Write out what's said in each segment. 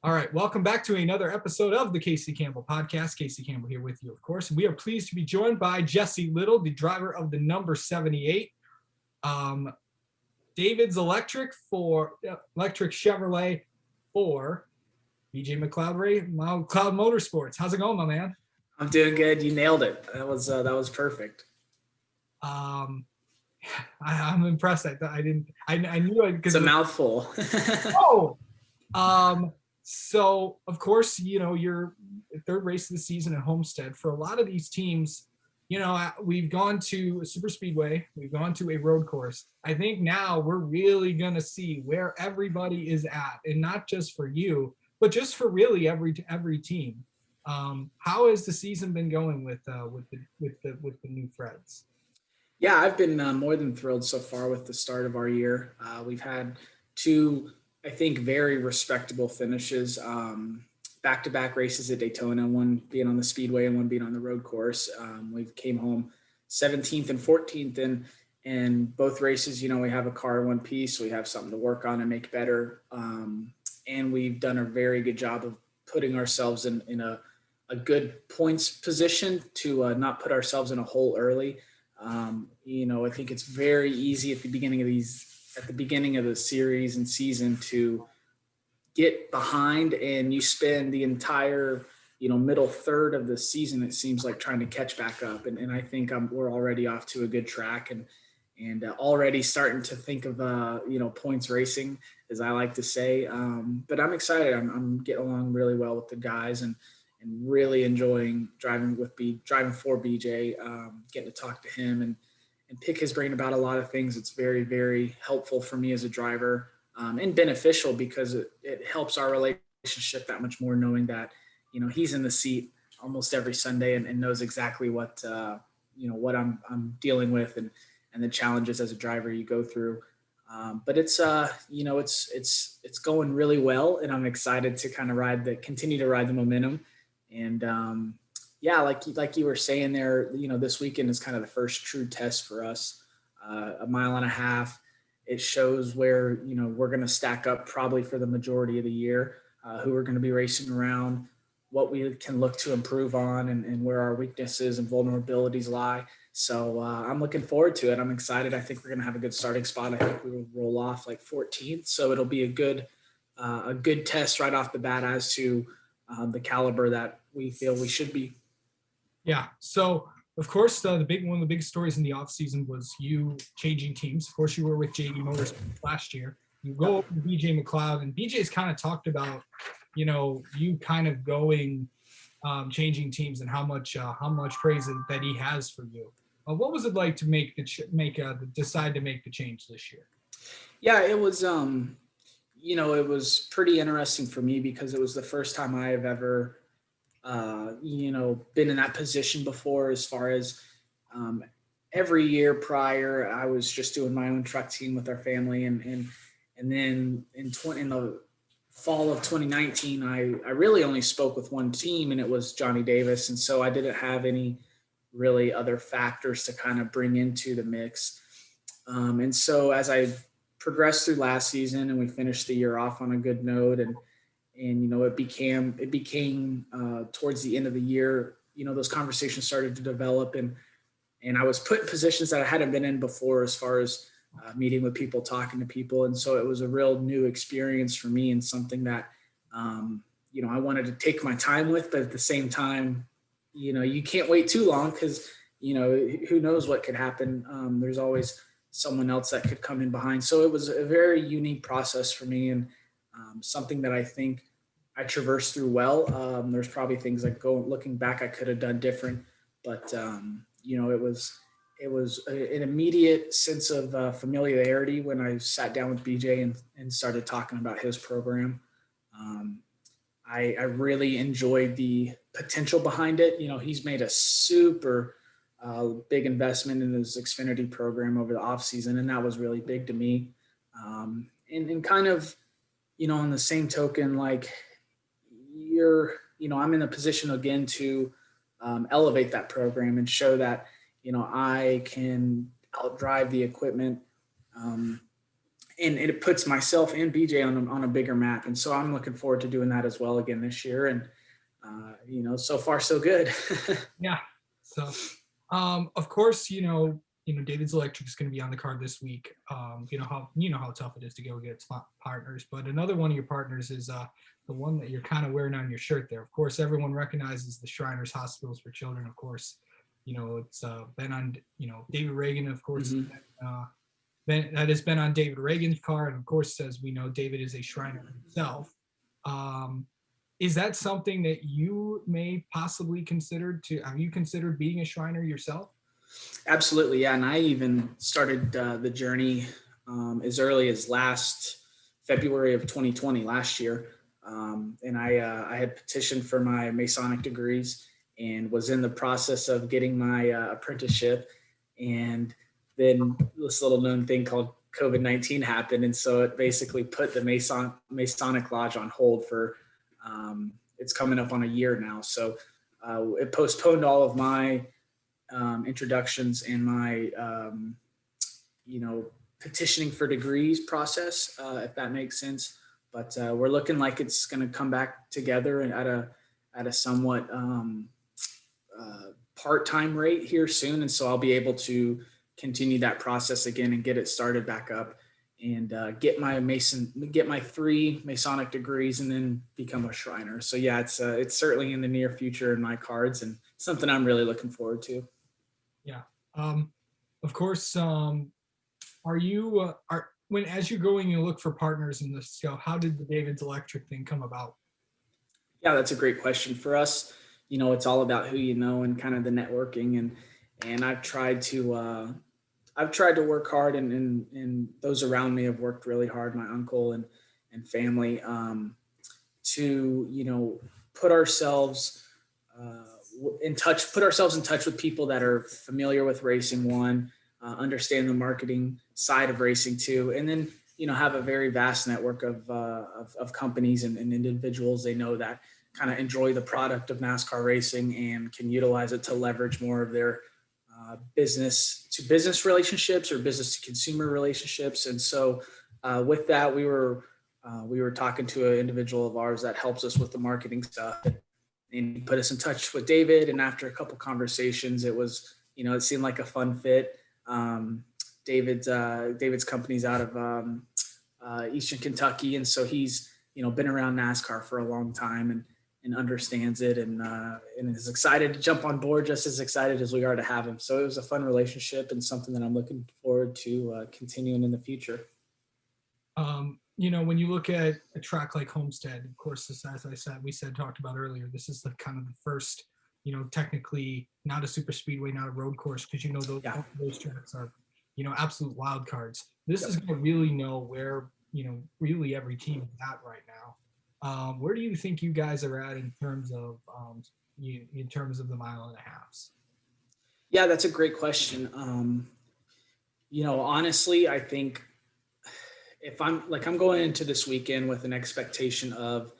All right, welcome back to another episode of the Casey Campbell Podcast. Casey Campbell here with you, of course. We are pleased to be joined by Jesse Little, the driver of the number 78. David's Electric Chevrolet for BJ McLeod Motorsports. How's it going, my man? I'm doing good. You nailed it. That was perfect. I'm impressed. I knew it because it's a mouthful. So of course, your third race of the season at Homestead. For a lot of these teams, we've gone to a super speedway, we've gone to a road course. I think now we're really going to see where everybody is at, and not just for you, but just for really every team. How has the season been going with the new Freds? Yeah, I've been more than thrilled so far with the start of our year. We've had two, I think, very respectable finishes, back-to-back races at Daytona, one being on the speedway and one being on the road course. We came home 17th and 14th, and in both races, we have a car in one piece. We have something to work on and make better. And we've done a very good job of putting ourselves in a good points position to not put ourselves in a hole early. I think it's very easy at the beginning of the series and season to get behind, and you spend the entire, middle third of the season, it seems like, trying to catch back up. And I think we're already off to a good track and already starting to think of, points racing, as I like to say. But I'm excited. I'm getting along really well with the guys and really enjoying driving for BJ, getting to talk to him and pick his brain about a lot of things. It's very, very helpful for me as a driver, and beneficial because it helps our relationship that much more, knowing that, he's in the seat almost every Sunday and knows exactly what I'm dealing with and the challenges as a driver you go through. But it's going really well, and I'm excited to kind of continue to ride the momentum. And like you were saying there, this weekend is kind of the first true test for us. A mile and a half. It shows where, we're going to stack up probably for the majority of the year, who we're going to be racing around, what we can look to improve on, and where our weaknesses and vulnerabilities lie. So I'm looking forward to it. I'm excited. I think we're going to have a good starting spot. I think we will roll off like 14th. So it'll be a good test right off the bat as to the caliber that we feel we should be. Yeah. So of course, one of the big stories in the off season was you changing teams. Of course, you were with JD Motors last year. You go over to BJ McLeod, and BJ's kind of talked about, you kind of going, changing teams, and how much praise that he has for you. What was it like to decide to make the change this year? Yeah, it was, it was pretty interesting for me because it was the first time I have ever, been in that position before. As far as every year prior, I was just doing my own truck team with our family, and then in the fall of 2019, I really only spoke with one team, and it was Johnny Davis, and so I didn't have any really other factors to kind of bring into the mix. And so as I progressed through last season and we finished the year off on a good note, and it became towards the end of the year, those conversations started to develop, and I was put in positions that I hadn't been in before, as far as meeting with people, talking to people. And so it was a real new experience for me, and something that, I wanted to take my time with, but at the same time, you can't wait too long because, who knows what could happen. There's always someone else that could come in behind. So it was a very unique process for me, and something that I think I traversed through well. There's probably things looking back, I could have done different, but it was an immediate sense of familiarity when I sat down with BJ and started talking about his program. I really enjoyed the potential behind it. He's made a super big investment in his Xfinity program over the off season, and that was really big to me. And kind of, on the same token, like I'm in a position again to elevate that program and show that, I can outdrive the equipment and it puts myself and BJ on a bigger map. And so I'm looking forward to doing that as well again this year. And, so far so good. Yeah. So, of course, David's Electric is going to be on the card this week. You know how tough it is to go get partners. But another one of your partners is the one that you're kind of wearing on your shirt there. Of course, everyone recognizes the Shriners Hospitals for Children. Of course, it's been on David Reagan. Of course, that has been on David Reagan's car, and of course, as we know, David is a Shriner himself. Um, is that something that you may possibly consider to? Have you considered being a Shriner yourself? Absolutely, yeah. And I even started the journey as early as last February of 2020, last year. And I had petitioned for my Masonic degrees and was in the process of getting my apprenticeship. And then this little known thing called COVID-19 happened. And so it basically put the Masonic Lodge on hold for, it's coming up on a year now. So it postponed all of my introductions and my, petitioning for degrees process, if that makes sense. But we're looking like it's going to come back together and at a somewhat part-time rate here soon. And so I'll be able to continue that process again and get it started back up and get my 3 Masonic degrees and then become a Shriner. So yeah, it's certainly in the near future in my cards and something I'm really looking forward to. Yeah. Of course. Are you when as you're going you look for partners in this show? How did the David's Electric thing come about? Yeah, that's a great question for us. It's all about who you know and kind of the networking and I've tried to work hard and those around me have worked really hard, my uncle and family, to, put ourselves put ourselves in touch with people that are familiar with racing, one, understand the marketing side of racing too, and then, have a very vast network of companies and individuals they know that kind of enjoy the product of NASCAR racing and can utilize it to leverage more of their business to business relationships or business to consumer relationships. And so with that, we were talking to an individual of ours that helps us with the marketing stuff, and he put us in touch with David. And after a couple conversations, it seemed like a fun fit. David's company's out of Eastern Kentucky, and so he's been around NASCAR for a long time and understands it and is excited to jump on board, just as excited as we are to have him. So it was a fun relationship and something that I'm looking forward to continuing in the future. When you look at a track like Homestead, of course, this, as I said, talked about earlier, this is the kind of the first, technically not a super speedway, not a road course, because those tracks are, absolute wild cards. This is going to really know where, really every team is at right now. Where do you think you guys are at in terms of the mile and a halves? Yeah, that's a great question. Honestly, I think if I'm going into this weekend with an expectation of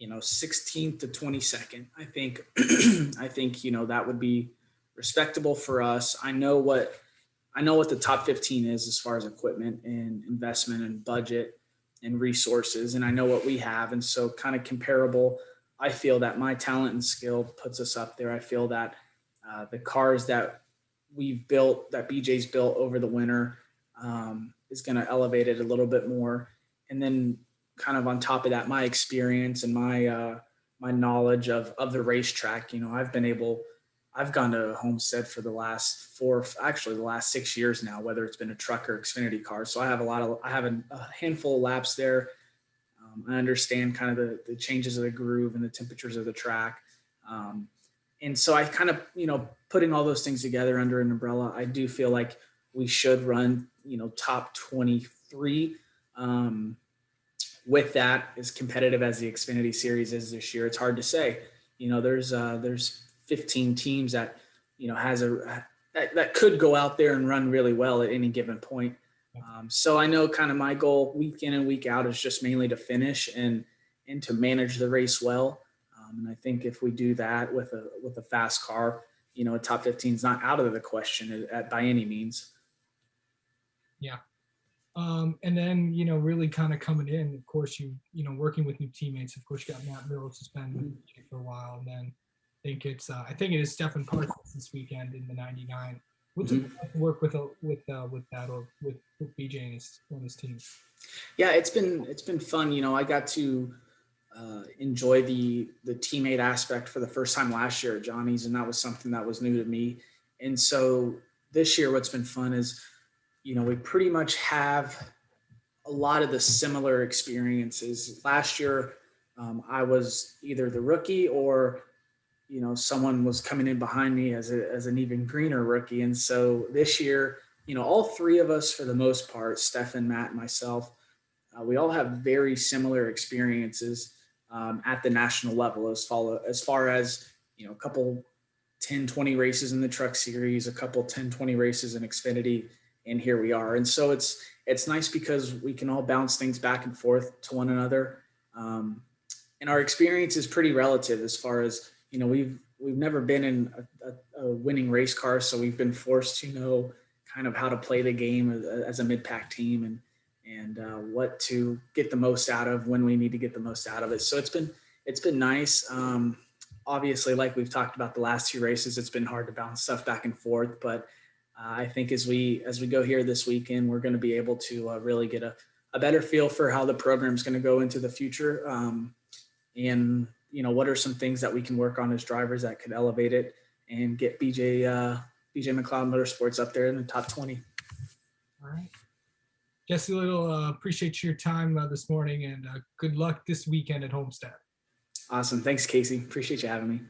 16th to 22nd, I think that would be respectable for us. I know what the top 15 is as far as equipment and investment and budget and resources, and I know what we have, and so kind of comparable. I feel that my talent and skill puts us up there. I feel that the cars that we've built, that BJ's built over the winter, is going to elevate it a little bit more. And then kind of on top of that, my experience and my knowledge of the racetrack. I've gone to Homestead for the last the last 6 years now, whether it's been a truck or Xfinity car. So I have a handful of laps there. I understand kind of the changes of the groove and the temperatures of the track. And so I kind of, putting all those things together under an umbrella, I do feel like we should run, top 23. With that, as competitive as the Xfinity Series is this year, it's hard to say. There's 15 teams that that could go out there and run really well at any given point. So I know kind of my goal week in and week out is just mainly to finish and to manage the race well. And I think if we do that with a fast car, a top 15 is not out of the question by any means. Yeah. And then, you know, really kind of coming in, of course, you know, working with new teammates. Of course, you got Matt Mills has been with BJ for a while. And then I think it is Stefan Parsons this weekend in the 99. What's it Mhm. like to work with that or with BJ and his team? Yeah, it's been fun. You know, I got to enjoy the teammate aspect for the first time last year at Johnny's, and that was something that was new to me. And so this year, what's been fun is, you know, we pretty much have a lot of the similar experiences. Last year, I was either the rookie or, you know, someone was coming in behind me as an even greener rookie. And so this year, you know, all three of us, for the most part, Stefan, Matt, and myself, we all have very similar experiences at the national level as far as, you know, a couple 10, 20 races in the truck series, a couple 10, 20 races in Xfinity, and here we are. And so it's nice because we can all bounce things back and forth to one another. Um, and our experience is pretty relative as far as, you know, we've never been in a winning race car, so we've been forced to know kind of how to play the game as a mid-pack team and what to get the most out of when we need to get the most out of it. So it's been nice. Obviously, like we've talked about the last two races, it's been hard to bounce stuff back and forth. But I think as we go here this weekend, we're going to be able to really get a better feel for how the program is going to go into the future. And you know, what are some things that we can work on as drivers that could elevate it and get BJ McLeod Motorsports up there in the top 20. All right. Jesse Little, appreciate your time this morning and good luck this weekend at Homestead. Awesome. Thanks, Casey. Appreciate you having me.